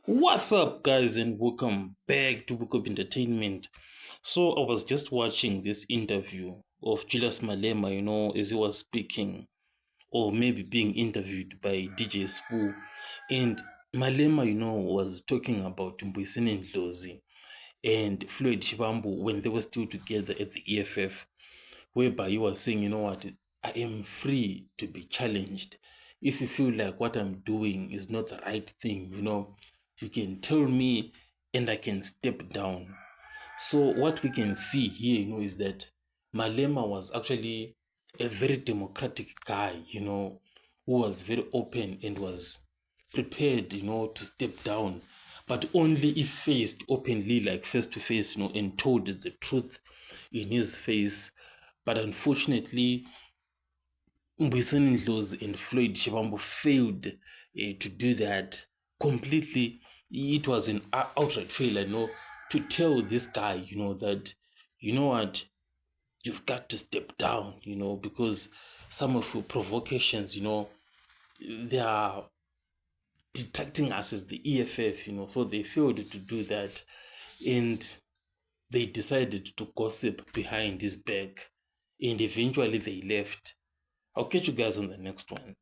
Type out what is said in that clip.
What's up, guys, and welcome back to Book of Entertainment. So, I was just watching this interview of Julius Malema, as he was speaking, or maybe being interviewed by DJ Spoo. And Malema, was talking about Mbuyiseni Ndlozi and Floyd Shivambu when they were still together at the EFF, whereby he was saying, I am free to be challenged. If you feel like what I'm doing is not the right thing, you can tell me and I can step down. So what we can see here, is that Malema was actually a very democratic guy, who was very open and was prepared, to step down, but only if faced openly, like face to face, and told the truth in his face. But unfortunately, Mbuyiseni Ndlozi and Floyd Shivambu failed to do that completely. It was an outright failure, to tell this guy, that, what, you've got to step down, because some of your provocations, they are detracting us as the EFF, so they failed to do that. And they decided to gossip behind his back. And eventually they left. I'll catch you guys on the next one.